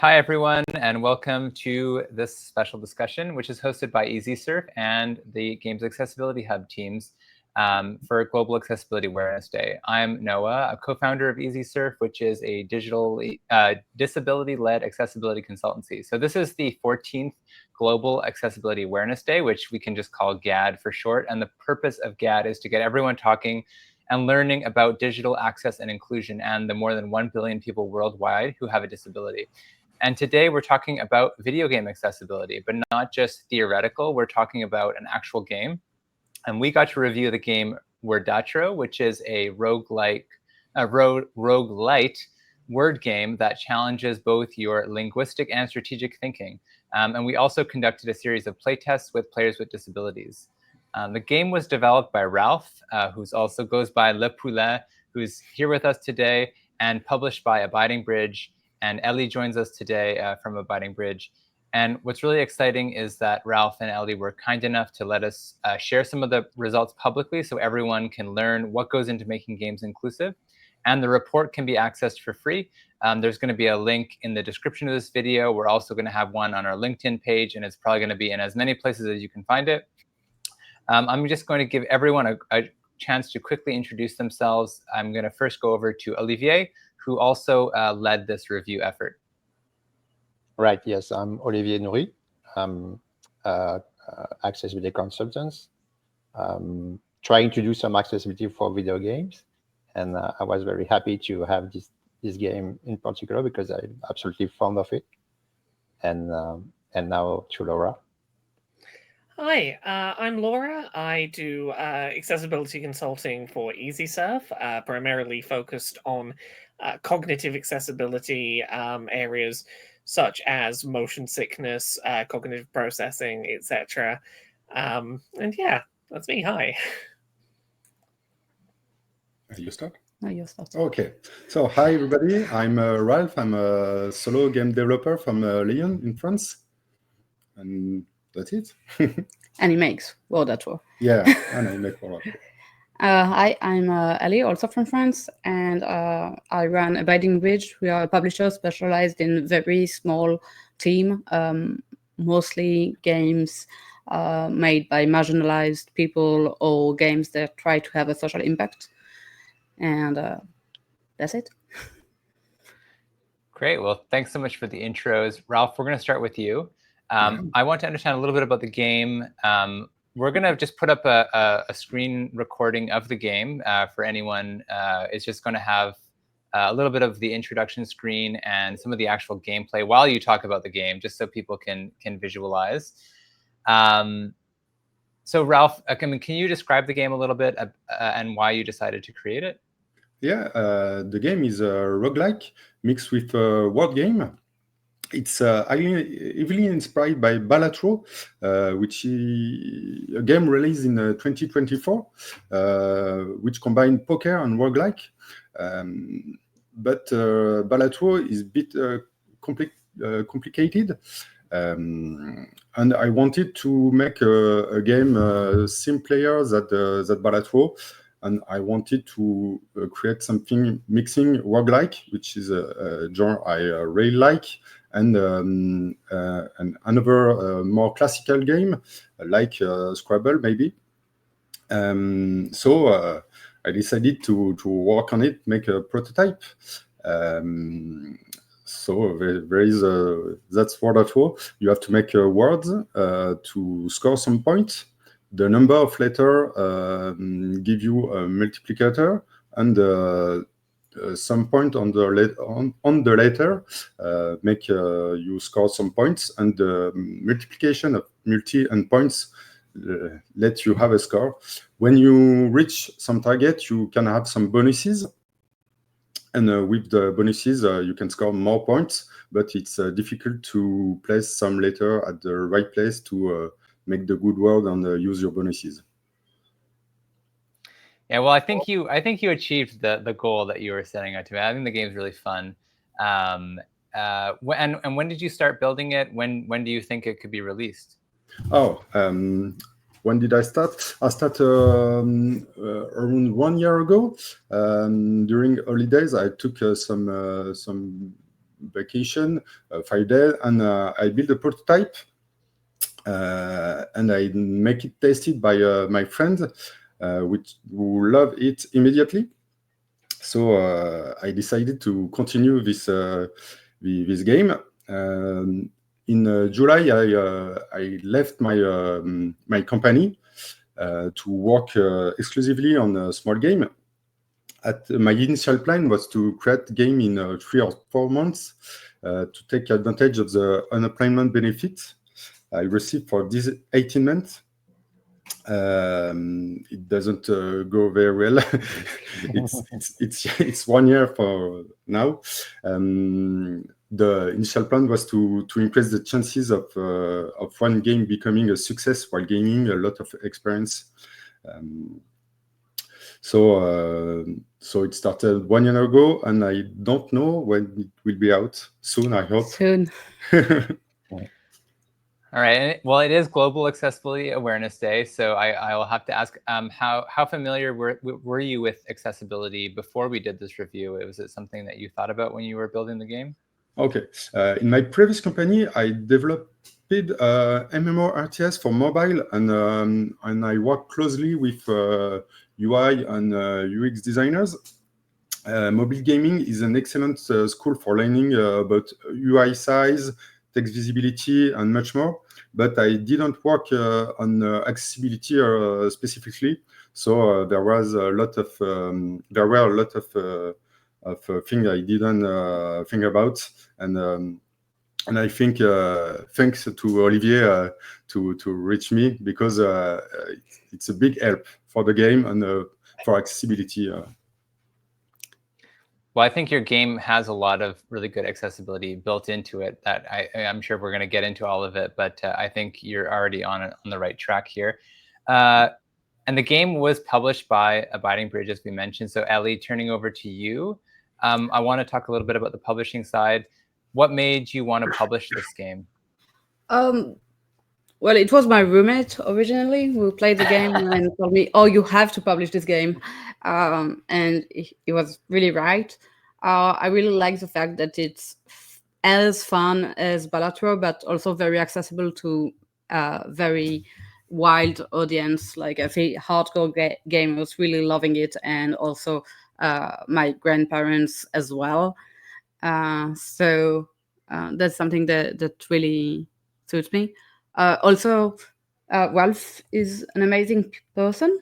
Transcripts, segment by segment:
Hi, everyone, and welcome to this special discussion, which is hosted by EasySurf and the Games Accessibility Hub teams for Global Accessibility Awareness Day. I'm Noah, a co-founder of EasySurf, which is a digital disability-led accessibility consultancy. So this is the 14th Global Accessibility Awareness Day, which we can just call GAAD for short. And the purpose of GAAD is to get everyone talking and learning about digital access and inclusion and the more than 1 billion people worldwide who have a disability. And today we're talking about video game accessibility, but not just theoretical. We're talking about an actual game. And we got to review the game Wordatro, which is a roguelite word game that challenges both your linguistic and strategic thinking. And we also conducted a series of playtests with players with disabilities. The game was developed by Ralph, who also goes by Le Poulet, who's here with us today, and published by Abiding Bridge. And Ellie joins us today from Abiding Bridge. And what's really exciting is that Ralph and Ellie were kind enough to let us share some of the results publicly so everyone can learn what goes into making games inclusive. And the report can be accessed for free. There's going to be a link in the description of this video. We're also going to have one on our LinkedIn page, and it's probably going to be in as many places as you can find it. I'm just going to give everyone a chance to quickly introduce themselves. I'm going to first go over to Olivier, who also led this review effort. Right, yes, I'm Olivier Nouri. I'm accessibility consultant, trying to do some accessibility for video games. And I was very happy to have this game in particular because I'm absolutely fond of it. And now to Laura. Hi, I'm Laura. I do accessibility consulting for EasySurf, primarily focused on cognitive accessibility areas such as motion sickness, cognitive processing, etc. And yeah, that's me. Hi. You start? No, you start. Okay. So hi, everybody. I'm Ralph. I'm a solo game developer from Lyon in France. And that's it. And he makes Wordatro. Yeah, and I make Wordatro. Hi, I'm Ali, also from France, and I run Abiding Bridge. We are a publisher specialized in very small team, mostly games made by marginalized people or games that try to have a social impact. And that's it. Great. Well, thanks so much for the intros. Ralph, we're going to start with you. I want to understand a little bit about the game. We're going to just put up a screen recording of the game for anyone. It's just going to have a little bit of the introduction screen and some of the actual gameplay while you talk about the game, just so people can visualize. So Ralph, can you describe the game a little bit and why you decided to create it? Yeah, the game is a roguelike mixed with a word game. It's heavily inspired by Balatro, which is a game released in 2024, which combined poker and roguelike. But Balatro is a bit complicated. And I wanted to make a game simpler than Balatro. And I wanted to create something mixing roguelike, which is a genre I really like, and another more classical game like Scrabble, maybe. So I decided to work on it, make a prototype. So there is that's Wordatro. You have to make words to score some points. The number of letters give you a multiplicator, and some point on the letter make you score some points, and the multiplication of multi and points let you have a score. When you reach some target, you can have some bonuses, and with the bonuses you can score more points, but it's difficult to place some letter at the right place to make the good word and use your bonuses. Yeah, well, I think you achieved the goal that you were setting out to. I think the game's really fun. And when did you start building it? When do you think it could be released? Oh, when did I start? I started around 1 year ago. During holidays, I took some vacation, 5 days, and I build a prototype. And I make it tested by my friend, who love it immediately. So I decided to continue this this game. In July, I left my company to work exclusively on a small game. My initial plan was to create a game in 3 or 4 months to take advantage of the unemployment benefit I received for these 18 months. It doesn't go very well. It's 1 year for now. The initial plan was to increase the chances of one game becoming a success while gaining a lot of experience. So it started 1 year ago, and I don't know when it will be out. Soon, I hope. Soon. All right. Well, it is Global Accessibility Awareness Day, so I will have to ask, how familiar were you with accessibility before we did this review? Was it something that you thought about when you were building the game? Okay. In my previous company, I developed MMORTS for mobile, and I worked closely with UI and UX designers. Mobile gaming is an excellent school for learning about UI size, text visibility, and much more. But I didn't work on accessibility specifically, so there were a lot of things I didn't think about, and I think thanks to Olivier to reach me, because it's a big help for the game and for accessibility. Well, I think your game has a lot of really good accessibility built into it that I'm sure we're going to get into all of it, but I think you're already on the right track here. And the game was published by Abiding Bridge, as we mentioned. So Ellie, turning over to you, I want to talk a little bit about the publishing side. What made you want to publish this game? Well, it was my roommate originally who played the game and told me, "Oh, you have to publish this game," and he was really right. I really like the fact that it's as fun as Wordatro, but also very accessible to very wild audience. Like I think hardcore gamers really loving it, and also my grandparents as well. So that's something that really suits me. Also, Ralph is an amazing person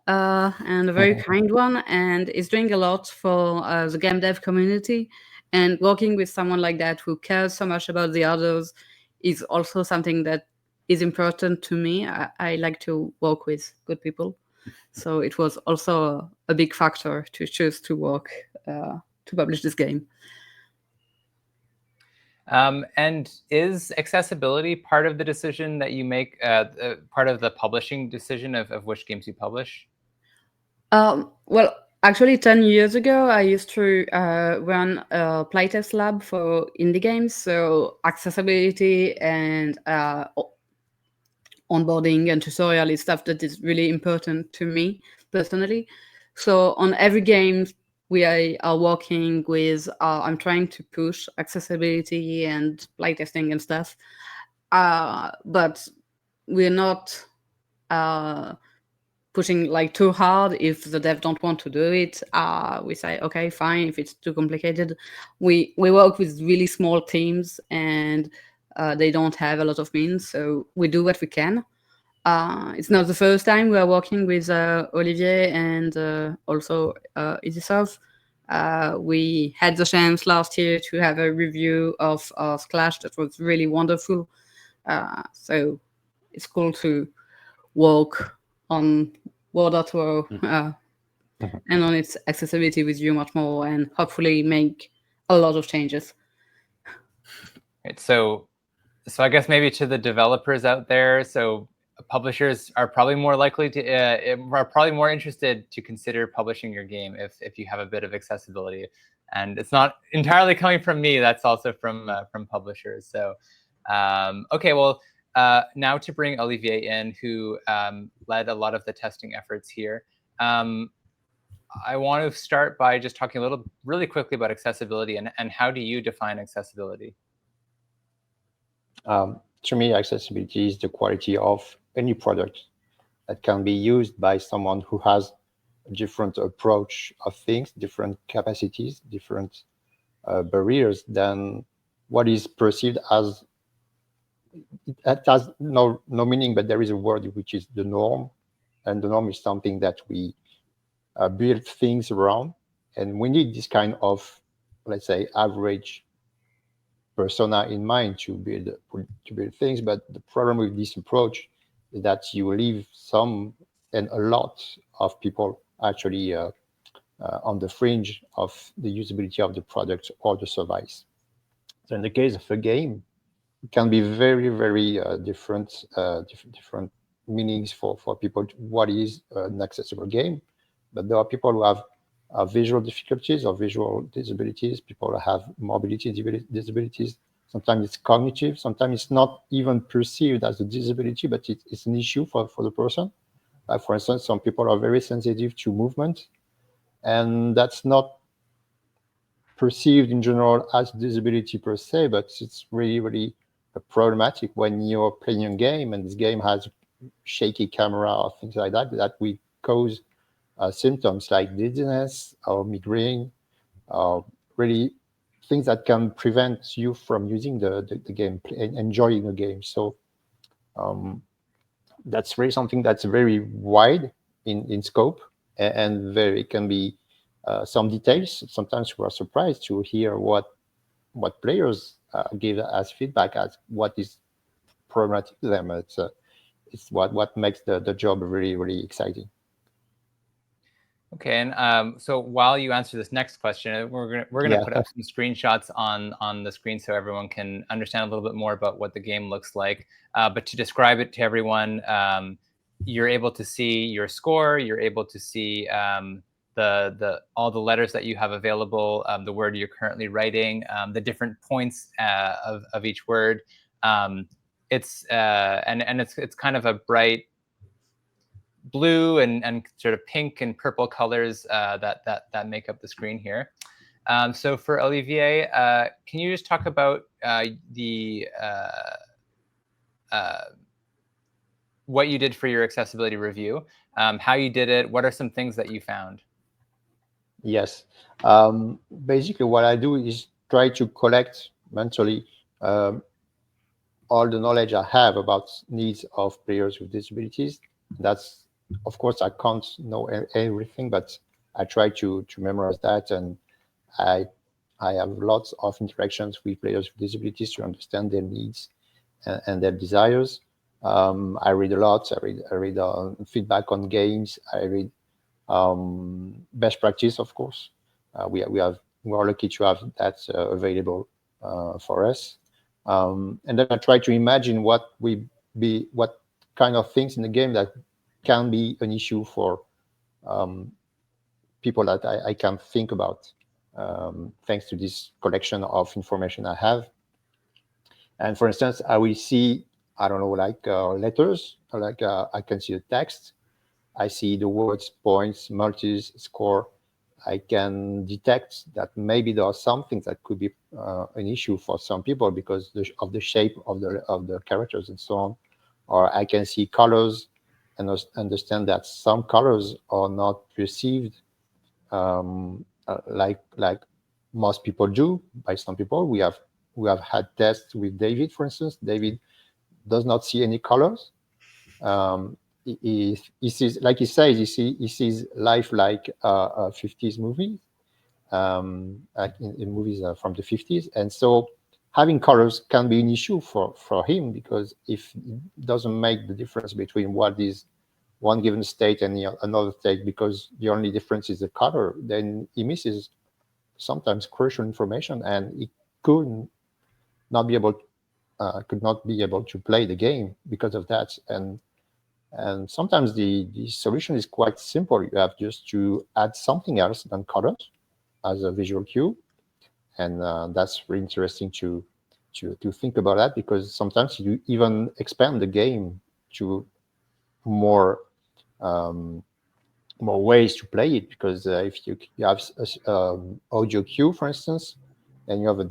and a very kind one, and is doing a lot for the game dev community. And working with someone like that who cares so much about the others is also something that is important to me. I like to work with good people. So it was also a big factor to choose to work to publish this game. And is accessibility part of the decision that you make, part of the publishing decision of which games you publish? Well, actually, 10 years ago, I used to run a playtest lab for indie games. So accessibility and onboarding and tutorial is stuff that is really important to me personally. So on every game we are working with, I'm trying to push accessibility and playtesting and stuff. But we're not pushing like too hard. If the dev don't want to do it, we say, okay, fine. If it's too complicated, we work with really small teams, and they don't have a lot of means, so we do what we can. It's not the first time we are working with Olivier and also EasySoft. We had the chance last year to have a review of Splash that was really wonderful. So it's cool to work on Wordatro and on its accessibility with you much more, and hopefully make a lot of changes. Right, so I guess maybe to the developers out there, so publishers are probably more likely to are probably more interested to consider publishing your game if you have a bit of accessibility. And it's not entirely coming from me, that's also from publishers. So okay, well, now to bring Olivier in, who led a lot of the testing efforts here. I want to start by just talking really quickly about accessibility and how do you define accessibility? To me, accessibility is the quality of any product that can be used by someone who has a different approach of things, different capacities, different barriers than what is perceived as. That has no meaning, but there is a word which is the norm, and the norm is something that we build things around, and we need this kind of, let's say, average persona in mind to build things. But the problem with this approach is that you leave some and a lot of people actually on the fringe of the usability of the product or the service. So in the case of a game, it can be very, very different meanings for people. What is an accessible game? But there are people who have visual difficulties or visual disabilities, people who have mobility disabilities. Sometimes it's cognitive, sometimes it's not even perceived as a disability, but it's an issue for the person. For instance, some people are very sensitive to movement, and that's not perceived in general as disability per se, but it's really, really problematic when you're playing a game and this game has shaky camera or things like that, that will cause symptoms like dizziness or migraine, really things that can prevent you from using the game and enjoying the game. So that's really something that's very wide in scope, and very can be some details. Sometimes we are surprised to hear what players give as feedback as what is problematic to them. It's what makes the job really, really exciting. Okay, and so while you answer this next question, we're gonna put up some screenshots on the screen so everyone can understand a little bit more about what the game looks like. But to describe it to everyone, you're able to see your score. You're able to see all the letters that you have available, the word you're currently writing, the different points of each word. It's kind of a bright blue and sort of pink and purple colors that make up the screen here. So for Olivier, can you just talk about what you did for your accessibility review, how you did it, what are some things that you found? Yes. Basically, what I do is try to collect mentally all the knowledge I have about needs of players with disabilities. That's, of course, I can't know everything, but I try to memorize that, and I have lots of interactions with players with disabilities to understand their needs and their desires. I read a lot. I read feedback on games. I read best practice, of course. We are lucky to have that available for us. And then I try to imagine what kind of things in the game that can be an issue for people that I can think about, thanks to this collection of information I have. And for instance, I will see, I don't know, like letters, like I can see the text. I see the words, points, multis, score. I can detect that maybe there are some things that could be an issue for some people because of the shape of the characters and so on. Or I can see colors and understand that some colors are not perceived like most people do by some people. We have had tests with David, for instance. David does not see any colors. He sees, like he says, he sees life like a 50s movie, like in movies from the 50s. And so having colors can be an issue for him, because if it doesn't make the difference between what is one given state and another state, because the only difference is the color, then he misses sometimes crucial information, and he could not be able to play the game because of that. And sometimes the solution is quite simple. You have just to add something else than colors as a visual cue. And that's really interesting to think about that, because sometimes you even expand the game to more more ways to play it, because if you have audio cue, for instance, then you have an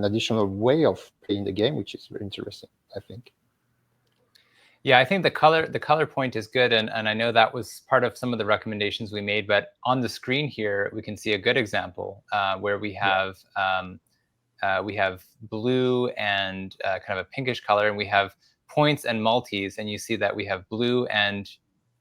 additional way of playing the game, which is very interesting, I think. Yeah, I think the color point is good, and I know that was part of some of the recommendations we made. But on the screen here, we can see a good example where we have blue and kind of a pinkish color, and we have points and multis, and you see that we have blue and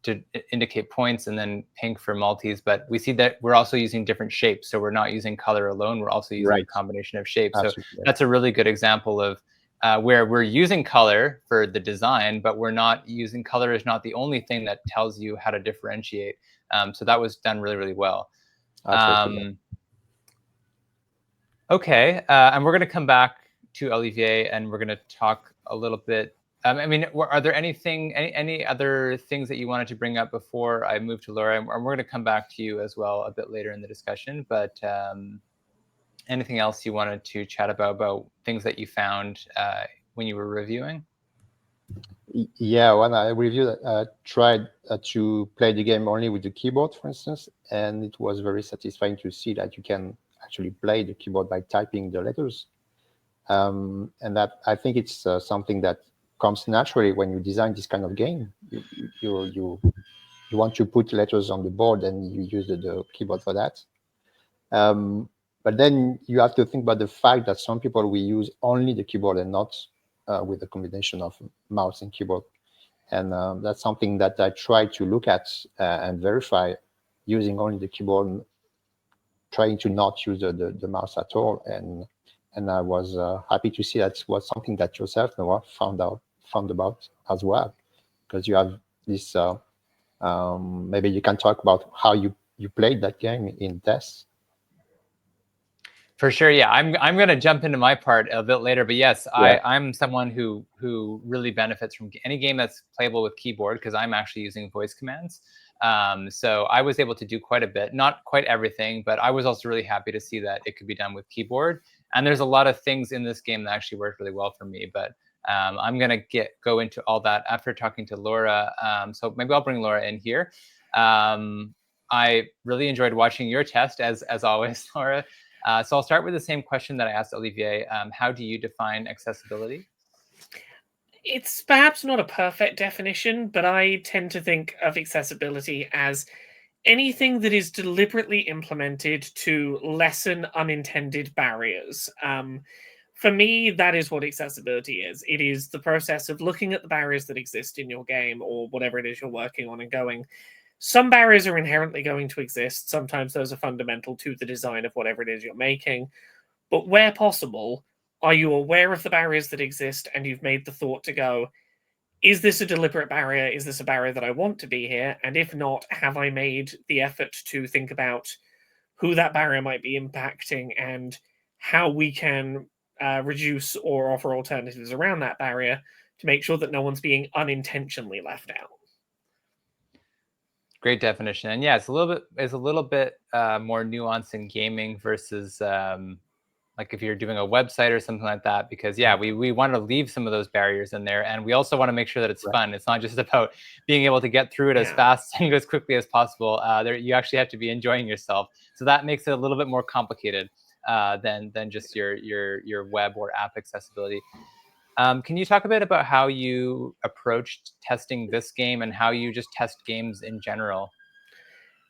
to indicate points, and then pink for multis. But we see that we're also using different shapes, so we're not using color alone. We're also using a combination of shapes. Absolutely. So that's a really good example of where we're using color for the design, but we're not using color is not the only thing that tells you how to differentiate. So that was done really, really well. Okay, and we're going to come back to Olivier, and we're going to talk a little bit. I mean, are there any other things that you wanted to bring up before I move to Laura? And we're going to come back to you as well a bit later in the discussion. But anything else you wanted to chat about things that you found when you were reviewing? Yeah, when I reviewed, I tried to play the game only with the keyboard, for instance, and it was very satisfying to see that you can actually play the keyboard by typing the letters. And that, I think it's something that comes naturally when you design this kind of game. You want to put letters on the board, and you use the keyboard for that. But then you have to think about the fact that some people will use only the keyboard and not with a combination of mouse and keyboard. And that's something that I try to look at and verify using only the keyboard, trying to not use the mouse at all. And I was happy to see that was something that yourself, Noah, found about as well, because you have this. Maybe you can talk about how you played that game in tests. For sure, yeah. I'm going to jump into my part a bit later, but yes, yeah. I'm someone who really benefits from any game that's playable with keyboard, because I'm actually using voice commands. So I was able to do quite a bit, not quite everything, but I was also really happy to see that it could be done with keyboard. And there's a lot of things in this game that actually worked really well for me. But I'm going to go into all that after talking to Laura. So maybe I'll bring Laura in here. I really enjoyed watching your test, as always, Laura. So I'll start with the same question that I asked Olivier. How do you define accessibility? It's perhaps not a perfect definition, but I tend to think of accessibility as anything that is deliberately implemented to lessen unintended barriers. For me, that is what accessibility is. It is the process of looking at the barriers that exist in your game or whatever it is you're working on and going, some barriers are inherently going to exist. Sometimes those are fundamental to the design of whatever it is you're making. But where possible, are you aware of the barriers that exist and you've made the thought to go, is this a deliberate barrier? Is this a barrier that I want to be here? And if not, have I made the effort to think about who that barrier might be impacting and how we can reduce or offer alternatives around that barrier to make sure that no one's being unintentionally left out? Great definition. And yeah, it's a little bit more nuanced in gaming versus like if you're doing a website or something like that, because yeah, we want to leave some of those barriers in there, and we also want to make sure that it's fun. It's not just about being able to get through it as fast and as quickly as possible. You actually have to be enjoying yourself. So that makes it a little bit more complicated than just your web or app accessibility. Can you talk a bit about how you approached testing this game and how you just test games in general?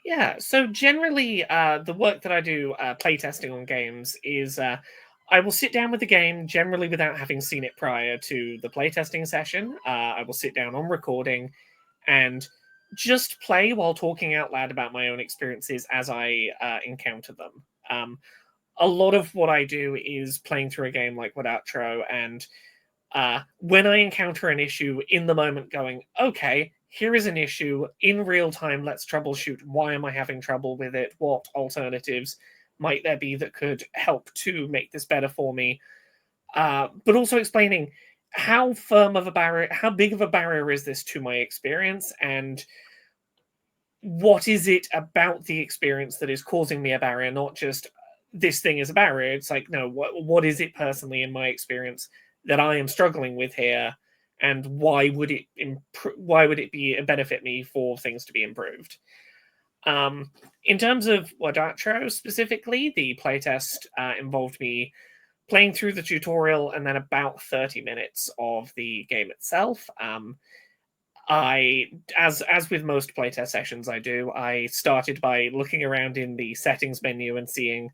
Yeah, so generally, the work that I do playtesting on games is I will sit down with the game, generally without having seen it prior to the playtesting session. I will sit down on recording and just play while talking out loud about my own experiences as I encounter them. A lot of what I do is playing through a game like Wordatro, and when I encounter an issue in the moment going, okay, here is an issue in real time. Let's troubleshoot. Why am I having trouble with it? What alternatives might there be that could help to make this better for me? But also explaining how firm of a barrier, how big of a barrier is this to my experience, and what is it about the experience that is causing me a barrier? Not just this thing is a barrier. It's like, no, what is it personally in my experience that I am struggling with here? and why would it benefit me for things to be improved. In terms of Wordatro specifically, the playtest involved me playing through the tutorial and then about 30 minutes of the game itself. As with most playtest sessions I started by looking around in the settings menu and seeing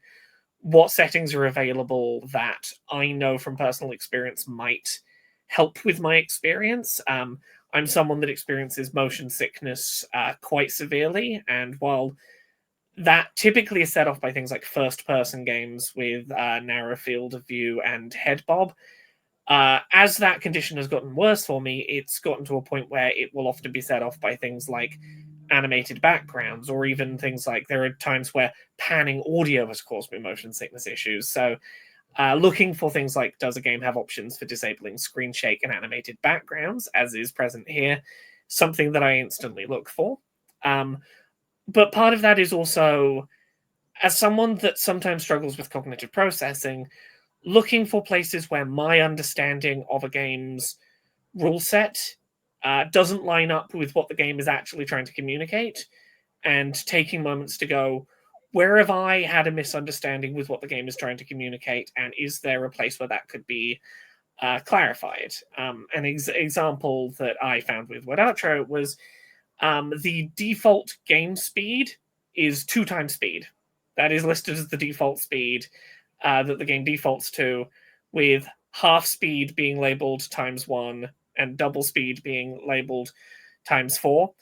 what settings are available that I know from personal experience might help with my experience. I'm someone that experiences motion sickness quite severely, and while that typically is set off by things like first-person games with narrow field of view and head bob, as that condition has gotten worse for me, it's gotten to a point where it will often be set off by things like animated backgrounds, or even things like there are times where panning audio has caused me motion sickness issues. So looking for things like, does a game have options for disabling screen shake and animated backgrounds, as is present here, something that I instantly look for. But part of that is also, as someone that sometimes struggles with cognitive processing, looking for places where my understanding of a game's rule set doesn't line up with what the game is actually trying to communicate, and taking moments to go, where have I had a misunderstanding with what the game is trying to communicate, and is there a place where that could be clarified? An example that I found with Wordatro was the default game speed is 2 times speed. That is listed as the default speed that the game defaults to, with half speed being labeled ×1 and double speed being labeled ×4.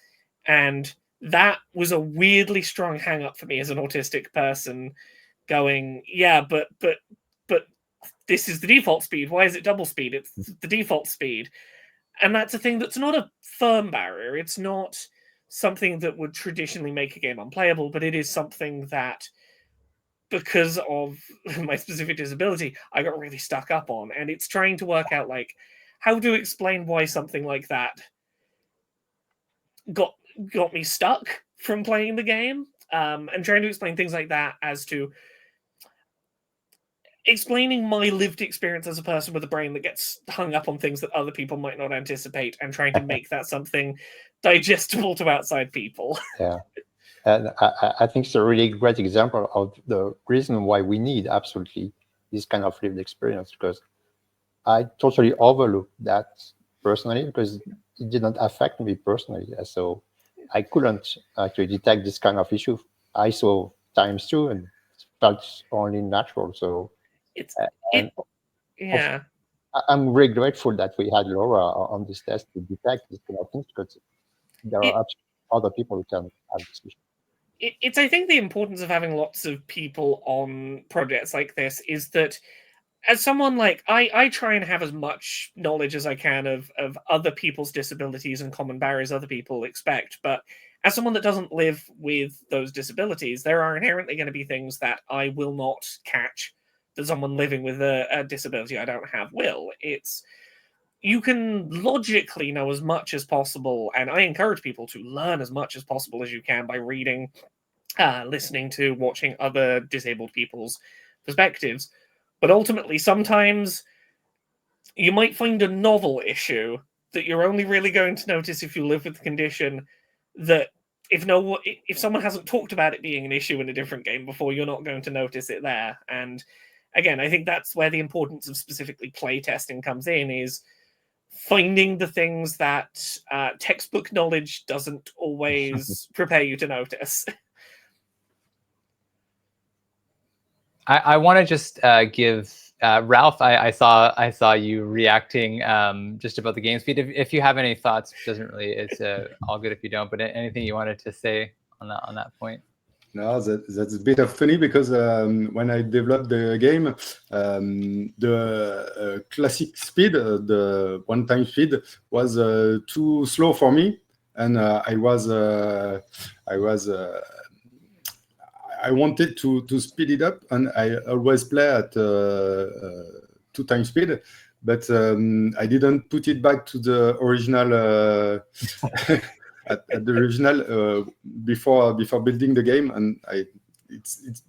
And that was a weirdly strong hang up for me as an autistic person, going, yeah, but this is the default speed. Why is it double speed? It's the default speed. And that's a thing that's not a firm barrier. It's not something that would traditionally make a game unplayable, but it is something that, because of my specific disability, I got really stuck up on. And it's trying to work out, like, how to explain why something like that got me stuck from playing the game, and trying to explain things like that as to explaining my lived experience as a person with a brain that gets hung up on things that other people might not anticipate, and trying to make that something digestible to outside people. Yeah. And I think it's a really great example of the reason why we need absolutely this kind of lived experience, because I totally overlooked that personally, because it did not affect me personally. So I couldn't actually detect this kind of issue. I saw ×2 and felt only natural. So Yeah. I'm really grateful that we had Laura on this test to detect this kind of things, because there are other people who can have this issue. It's, I think, the importance of having lots of people on projects like this is that, as someone like, I try and have as much knowledge as I can of other people's disabilities and common barriers other people expect, but as someone that doesn't live with those disabilities, there are inherently going to be things that I will not catch that someone living with a disability I don't have will. It's, you can logically know as much as possible, and I encourage people to learn as much as possible as you can by reading, listening to, watching other disabled people's perspectives. But ultimately, sometimes you might find a novel issue that you're only really going to notice if you live with the condition, that if someone hasn't talked about it being an issue in a different game before, you're not going to notice it there. And again, I think that's where the importance of specifically playtesting comes in, is finding the things that textbook knowledge doesn't always prepare you to notice. I want to just give Ralph. I saw you reacting just about the game speed. If you have any thoughts, it's all good if you don't. But anything you wanted to say on that point? No, that's a bit of funny, because when I developed the game, the classic speed, the one-time speed, was too slow for me, and I wanted to speed it up, and I always play at 2 times speed, but I didn't put it back to the original at the original before building the game, and it's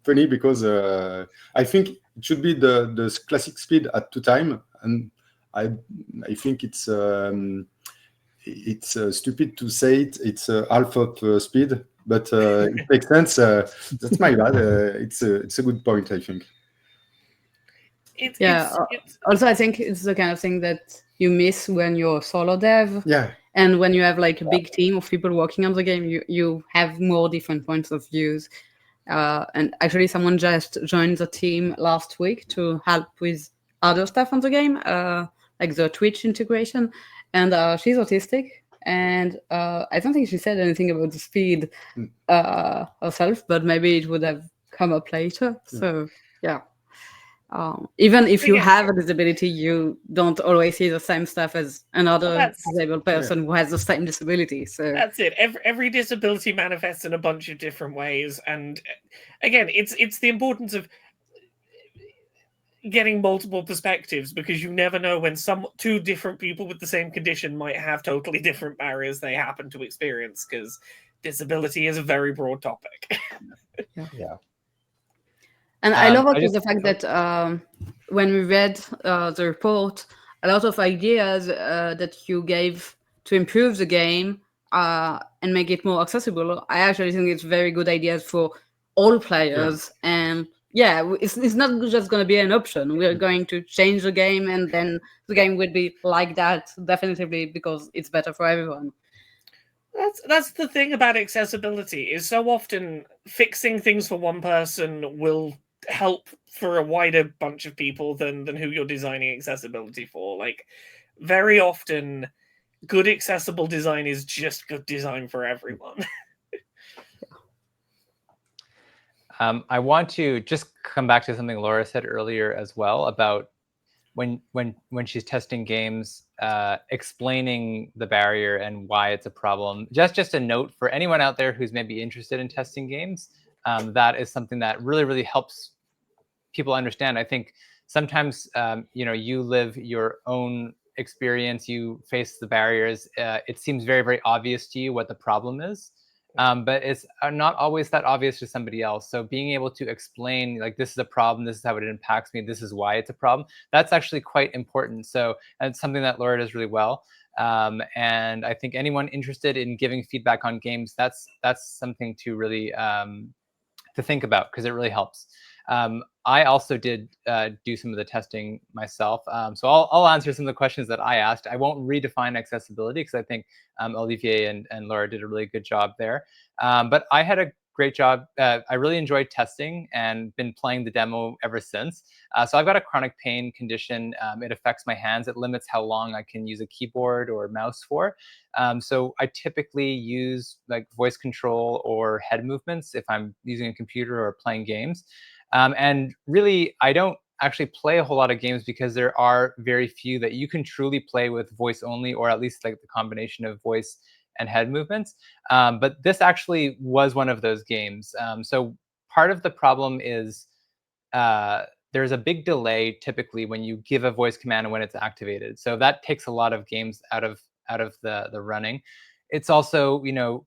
funny because I think it should be the classic speed at 2 times, and I think it's stupid to say it. It's half of speed, but it makes sense. That's my bad. It's a good point, I think. It's Also, I think it's the kind of thing that you miss when you're solo dev. Yeah. And when you have like a big team of people working on the game, you have more different points of views. And actually, someone just joined the team last week to help with other stuff on the game, like the Twitch integration. And she's autistic, and I don't think she said anything about the speed herself, but maybe it would have come up later. So yeah. Even if you have a disability, you don't always see the same stuff as another disabled person who has the same disability. So that's it. Every disability manifests in a bunch of different ways, and again, it's the importance of getting multiple perspectives, because you never know when two different people with the same condition might have totally different barriers they happen to experience, because disability is a very broad topic. Yeah. And I love also the fact that when we read the report, a lot of ideas that you gave to improve the game and make it more accessible, I actually think it's very good ideas for all players. Yeah. And yeah, it's not just going to be an option. We're going to change the game, and then the game will be like that, definitely, because it's better for everyone. That's the thing about accessibility, is so often fixing things for one person will help for a wider bunch of people than who you're designing accessibility for. Like, very often good accessible design is just good design for everyone. I want to just come back to something Laura said earlier as well about when she's testing games, explaining the barrier and why it's a problem. Just a note for anyone out there who's maybe interested in testing games, that is something that really helps people understand. I think sometimes you live your own experience, you face the barriers. It seems very obvious to you what the problem is. But it's not always that obvious to somebody else. So being able to explain, like, this is a problem, this is how it impacts me, this is why it's a problem, that's actually quite important. So, and it's something that Laura does really well. And I think anyone interested in giving feedback on games, that's something to really to think about, because it really helps. I also did do some of the testing myself. So I'll answer some of the questions that I asked. I won't redefine accessibility, because I think Olivier and Laura did a really good job there. But I had a great job. I really enjoyed testing and been playing the demo ever since. So I've got a chronic pain condition. It affects my hands. It limits how long I can use a keyboard or mouse for. So I typically use like voice control or head movements if I'm using a computer or playing games. And really, I don't actually play a whole lot of games, because there are very few that you can truly play with voice only, or at least like the combination of voice and head movements. But this actually was one of those games. So part of the problem is there's a big delay typically when you give a voice command and when it's activated. So that takes a lot of games out of the running. It's also,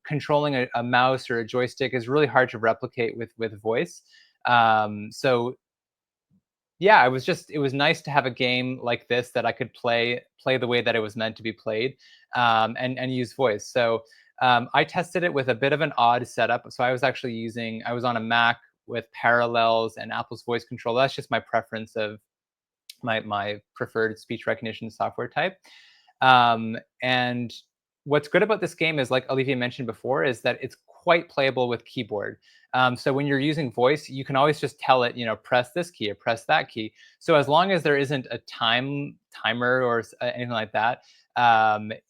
controlling a mouse or a joystick is really hard to replicate with voice. So yeah, it was nice to have a game like this that I could play the way that it was meant to be played, and use voice. So I tested it with a bit of an odd setup. So I was on a Mac with Parallels and Apple's voice control. That's just my preference of my preferred speech recognition software type. And what's good about this game is, like Olivier mentioned before, is that it's quite playable with keyboard. So when you're using voice, you can always just tell it, press this key or press that key. So as long as there isn't a timer or anything like that,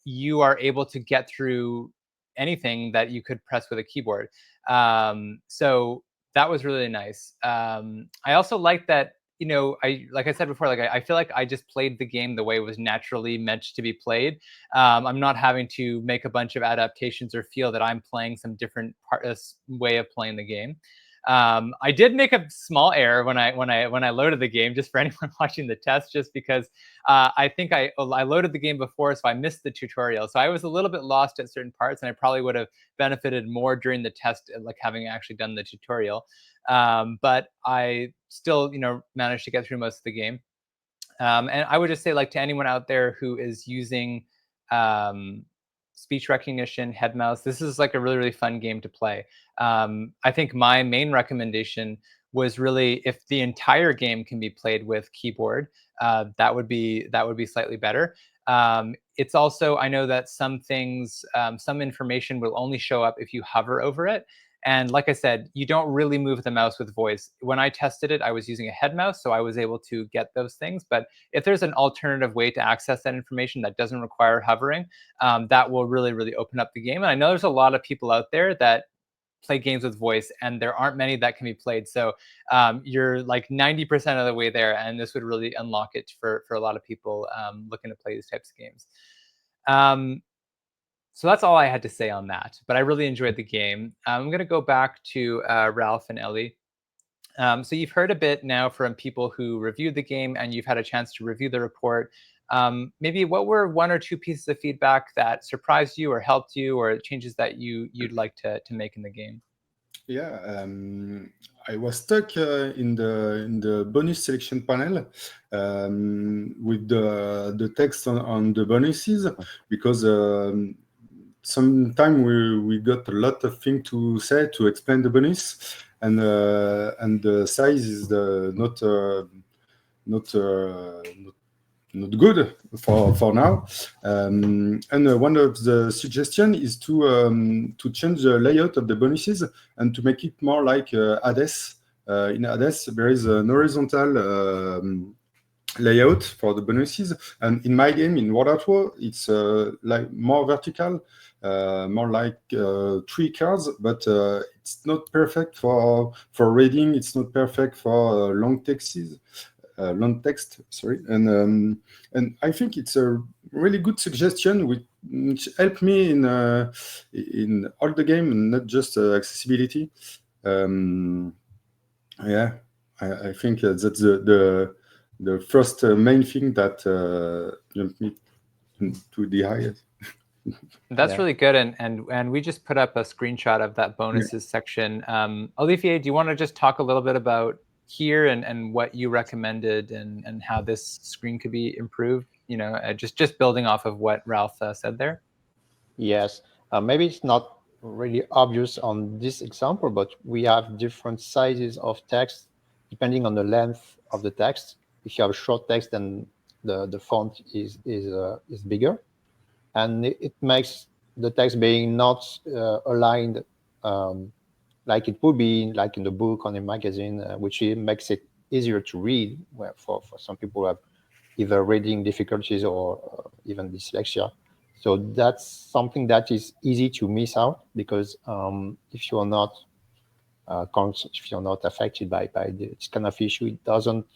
you are able to get through anything that you could press with a keyboard. So that was really nice. I also like that, like I said before, like I feel like I just played the game the way it was naturally meant to be played. I'm not having to make a bunch of adaptations or feel that I'm playing some different way of playing the game. I did make a small error when I loaded the game, just for anyone watching the test, just because I think I loaded the game before, so I missed the tutorial. So I was a little bit lost at certain parts, and I probably would have benefited more during the test, like having actually done the tutorial. But I still, managed to get through most of the game. And I would just say, like, to anyone out there who is using speech recognition, head mouse, this is like a really, really fun game to play. I think my main recommendation was really, if the entire game can be played with keyboard, that would be slightly better. It's also, I know that some things, some information will only show up if you hover over it. And like I said, you don't really move the mouse with voice. When I tested it, I was using a head mouse, so I was able to get those things. But if there's an alternative way to access that information that doesn't require hovering, that will really, really open up the game. And I know there's a lot of people out there that play games with voice, and there aren't many that can be played. So you're like 90% of the way there, and this would really unlock it for a lot of people looking to play these types of games. So that's all I had to say on that, but I really enjoyed the game. I'm going to go back to Ralph and Ellie. So you've heard a bit now from people who reviewed the game, and you've had a chance to review the report. Maybe what were one or two pieces of feedback that surprised you or helped you, or changes that you'd like to make in the game? Yeah, I was stuck in the bonus selection panel with the text on the bonuses, because sometimes we got a lot of things to say to explain the bonus, and the size is not good for now. And one of the suggestions is to change the layout of the bonuses and to make it more like Hades. In Hades, there is an horizontal layout for the bonuses, and in my game, in Wordatro, it's like more vertical, more like 3 cards, but it's not perfect for reading. It's not perfect for long text, sorry, and I think it's a really good suggestion which helped me in all the game, not just accessibility. Yeah, I think that's the first main thing that jumped me to the highest. That's really good, and we just put up a screenshot of that bonuses section. Olivier, do you want to just talk a little bit about here and what you recommended and how this screen could be improved? You know, just building off of what Ralph said there. Yes, maybe it's not really obvious on this example, but we have different sizes of text depending on the length of the text. If you have short text, then the font is bigger, and it makes the text being not aligned like it would be like in the book on a magazine, which makes it easier to read for some people who have either reading difficulties or even dyslexia. So that's something that is easy to miss out, because if you're not affected by this kind of issue, it doesn't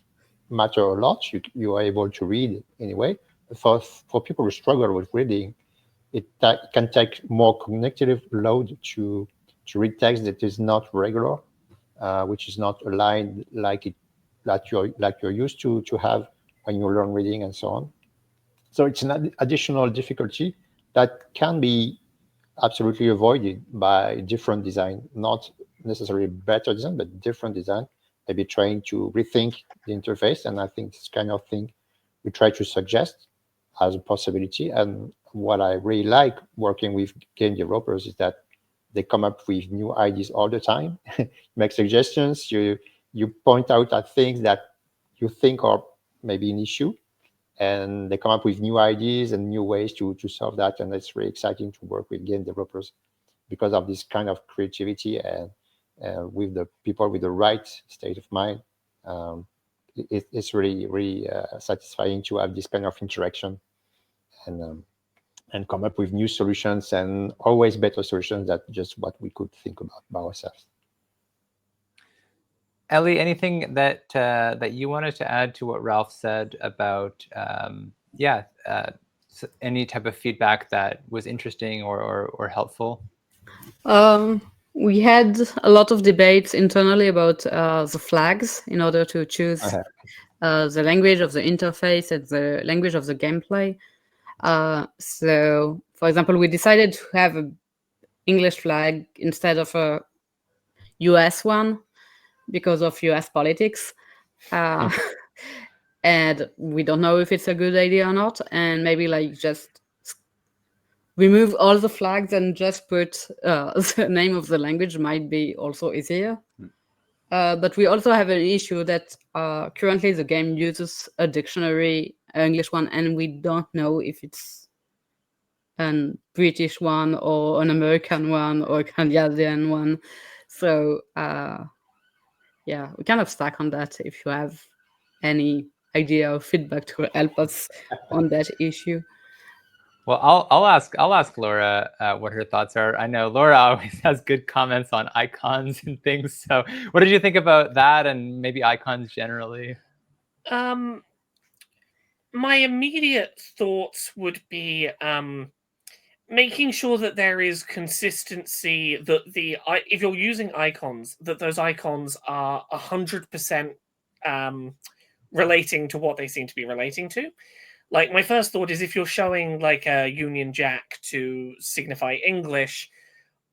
matter a lot. You are able to read anyway. For people who struggle with reading, it can take more cognitive load to read text that is not regular, which is not aligned like you're used to have when you learn reading and so on. So it's an additional difficulty that can be absolutely avoided by different design, not necessarily better design, but different design, maybe trying to rethink the interface. And I think this kind of thing we try to suggest as a possibility. And what I really like working with game developers is that they come up with new ideas all the time, make suggestions, you point out at things that you think are maybe an issue, and they come up with new ideas and new ways to solve that. And it's really exciting to work with game developers because of this kind of creativity, and with the people with the right state of mind. It's really satisfying to have this kind of interaction and come up with new solutions, and always better solutions than just what we could think about by ourselves. Ellie, anything that that you wanted to add to what Ralph said about any type of feedback that was interesting or helpful? We had a lot of debates internally about the flags in order to choose the language of the interface and the language of the gameplay. So, for example, we decided to have an English flag instead of a US one because of US politics. and we don't know if it's a good idea or not, and maybe like just remove all the flags and just put the name of the language might be also easier. But we also have an issue that currently the game uses a dictionary, an English one, and we don't know if it's a British one or an American one or a Canadian one. So yeah, we're kind of stuck on that. If you have any idea or feedback to help us on that issue. Well, I'll ask Laura what her thoughts are. I know Laura always has good comments on icons and things. So, what did you think about that, and maybe icons generally? My immediate thoughts would be making sure that there is consistency. That if you're using icons, that those icons are 100% relating to what they seem to be relating to. Like, my first thought is if you're showing like a Union Jack to signify English,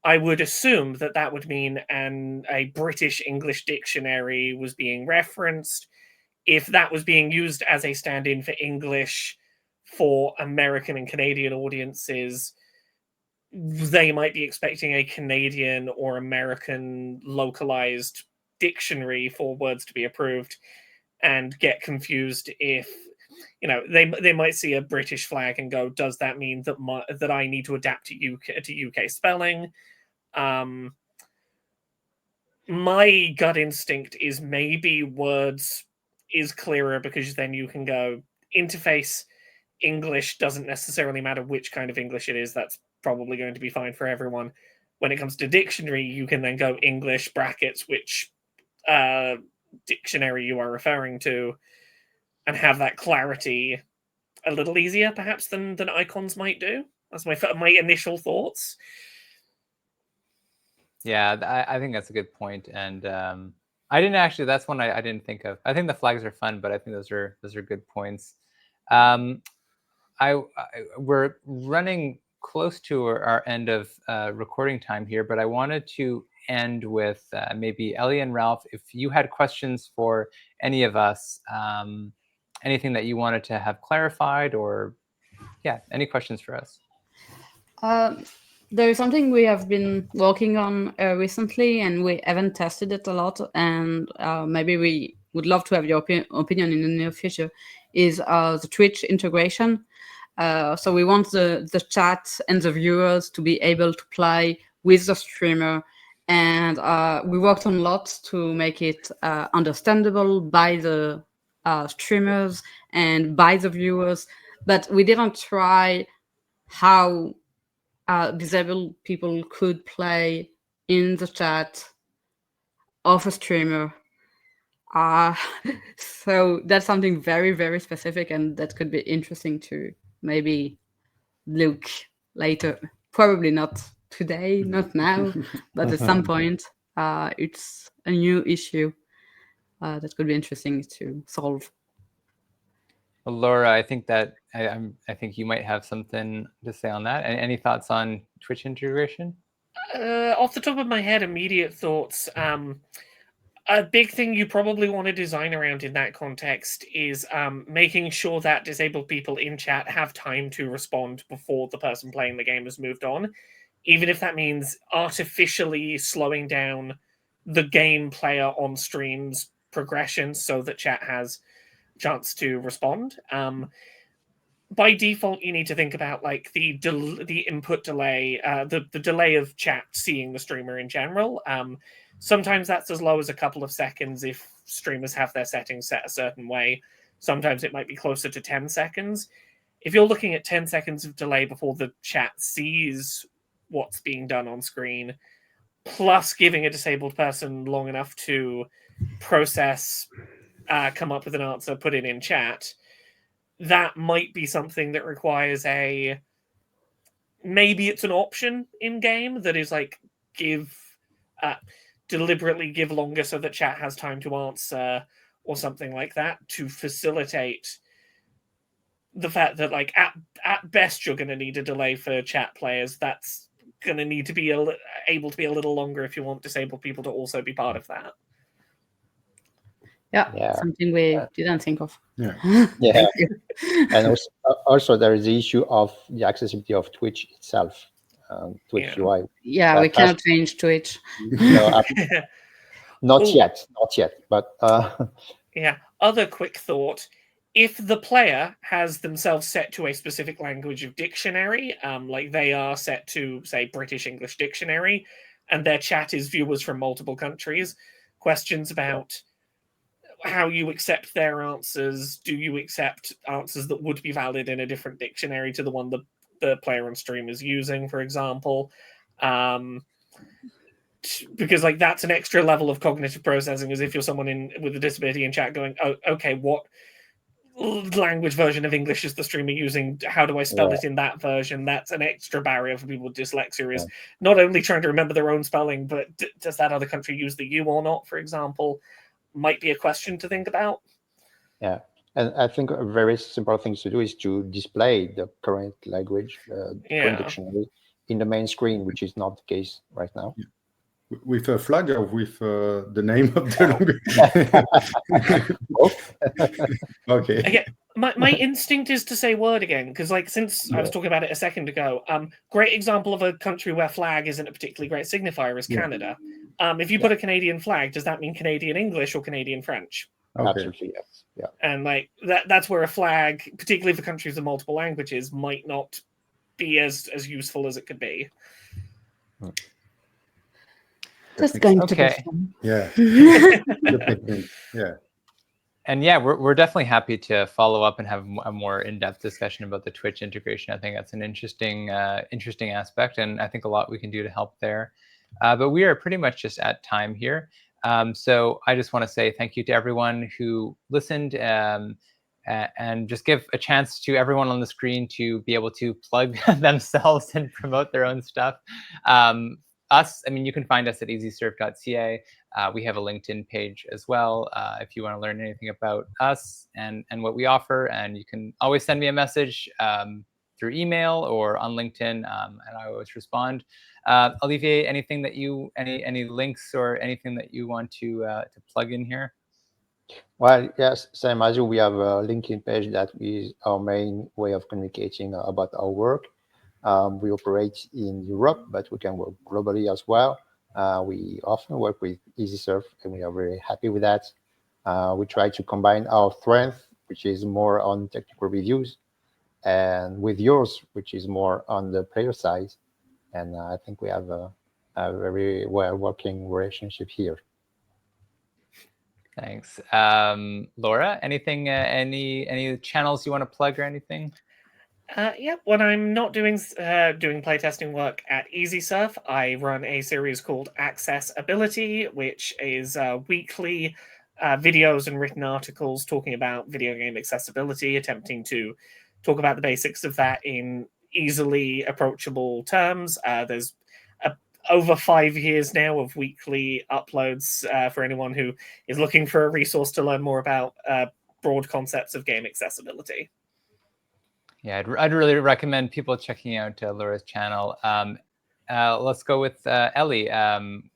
I would assume that that would mean a British English dictionary was being referenced. If that was being used as a stand-in for English for American and Canadian audiences, they might be expecting a Canadian or American localized dictionary for words to be approved and get confused if they might see a British flag and go, does that mean that I need to adapt to UK spelling? My gut instinct is maybe words is clearer, because then you can go interface English doesn't necessarily matter which kind of English it is. That's probably going to be fine for everyone. When it comes to dictionary, you can then go English brackets which dictionary you are referring to, and have that clarity a little easier, perhaps, than icons might do. That's my initial thoughts. Yeah, I think that's a good point, and I didn't actually. That's one I didn't think of. I think the flags are fun, but I think those are good points. We're running close to our end of recording time here, but I wanted to end with maybe Ellie and Ralph, if you had questions for any of us, anything that you wanted to have clarified, or any questions for us. There is something we have been working on recently, and we haven't tested it a lot, and maybe we would love to have your opinion in the near future, is the Twitch integration. So we want the chat and the viewers to be able to play with the streamer, and we worked on lots to make it understandable by the streamers and by the viewers, but we didn't try how disabled people could play in the chat of a streamer. So that's something very, very specific, and that could be interesting to maybe look later. Probably not today, not now, but at some point. It's a new issue that could be interesting to solve. Well, Laura, I think that I think you might have something to say on that. Any thoughts on Twitch integration? Off the top of my head, immediate thoughts. A big thing you probably want to design around in that context is making sure that disabled people in chat have time to respond before the person playing the game has moved on, even if that means artificially slowing down the game player on stream's progression so that chat has a chance to respond. By default, you need to think about like the input delay, the delay of chat seeing the streamer in general. Sometimes that's as low as a couple of seconds if streamers have their settings set a certain way. Sometimes it might be closer to 10 seconds. If you're looking at 10 seconds of delay before the chat sees what's being done on screen, plus giving a disabled person long enough to process, come up with an answer, put it in chat, that might be something that requires maybe it's an option in game that is like deliberately give longer so that chat has time to answer, or something like that, to facilitate the fact that like at best you're going to need a delay for chat players. That's going to need to be able to be a little longer if you want disabled people to also be part of that. Yeah. Something we didn't think of. Yeah. Yeah. Thank you. And also there is the issue of the accessibility of Twitch itself, Twitch UI. Yeah, That we cannot change Twitch. No, not Ooh. yet, but Yeah. Other quick thought. If the player has themselves set to a specific language of dictionary, like they are set to, say, British English Dictionary, and their chat is viewers from multiple countries, questions about how you accept their answers. Do you accept answers that would be valid in a different dictionary to the one the player on stream is using, for example? Because like that's an extra level of cognitive processing, as if you're someone with a disability in chat going, oh, okay, what language version of English is the streamer using? How do I spell it in that version? That's an extra barrier for people with dyslexia, is not only trying to remember their own spelling, but does that other country use the U or not, for example? Might be a question to think about. Yeah, and I think a very simple thing to do is to display the current language, current dictionary in the main screen, which is not the case right now. With a flag or with the name of the language? Okay. Again, my instinct is to say word again, because like since I was talking about it a second ago, great example of a country where flag isn't a particularly great signifier is Canada. If you put a Canadian flag, does that mean Canadian English or Canadian French? Okay. Absolutely, yes. Yeah. And like that's where a flag, particularly for countries with multiple languages, might not be as useful as it could be. That's going to be fun. Yeah. Yeah. And yeah, we're definitely happy to follow up and have a more in-depth discussion about the Twitch integration. I think that's an interesting aspect, and I think a lot we can do to help there. But we are pretty much just at time here. So I just want to say thank you to everyone who listened, and just give a chance to everyone on the screen to be able to plug themselves and promote their own stuff. You can find us at easysurf.ca. We have a LinkedIn page as well if you want to learn anything about us and what we offer. And you can always send me a message through email or on LinkedIn, and I always respond. Olivier, anything that any links or anything that you want to plug in here? Well, yes, same as you. We have a LinkedIn page that is our main way of communicating about our work. We operate in Europe, but we can work globally as well. We often work with EasySurf, and we are very happy with that. We try to combine our strength, which is more on technical reviews, and with yours, which is more on the player side. And I think we have a very well-working relationship here. Thanks. Laura, anything, any channels you want to plug or anything? Yeah, when I'm not doing playtesting work at EasySurf, I run a series called Accessibility, which is weekly videos and written articles talking about video game accessibility, attempting to talk about the basics of that in easily approachable terms. There's over 5 years now of weekly uploads for anyone who is looking for a resource to learn more about broad concepts of game accessibility. Yeah, I'd really recommend people checking out Laura's channel. Let's go with Ellie.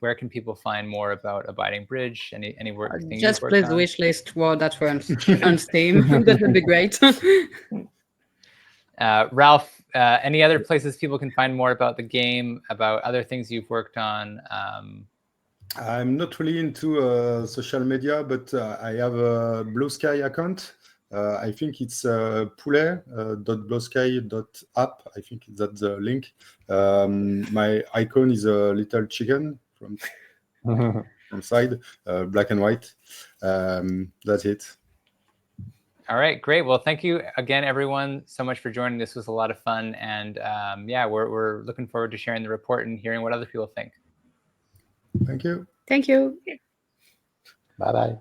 Where can people find more about Abiding Bridge? Any work? Just please wishlist Wordatro on Steam. That would be great. Ralph, any other places people can find more about the game, about other things you've worked on? I'm not really into social media, but I have a Blue Sky account. I think it's poulet.bluesky.app. I think that's the link. My icon is a little chicken from side, black and white. That's it. All right, great. Well, thank you again, everyone, so much for joining. This was a lot of fun, and yeah, we're looking forward to sharing the report and hearing what other people think. Thank you. Thank you. Bye-bye.